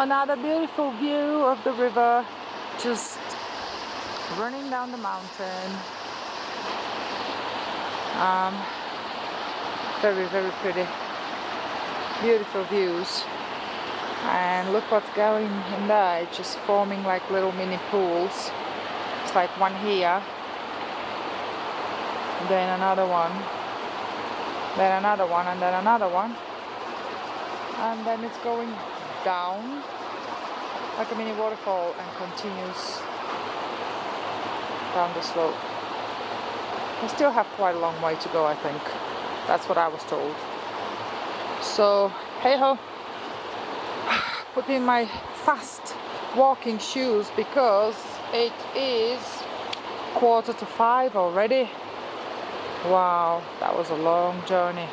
Another beautiful view of the river, just running down the mountain. Very, very pretty, beautiful views. And look what's going in there, it's just forming like little mini pools. It's like one here, then another one, then another one, and then another one. And then it's going down like a mini waterfall and continues down the slope. I still have quite a long way to go, I think. That's what I was told. So, hey ho, put in my fast walking shoes because it is 4:45 already. Wow, that was a long journey.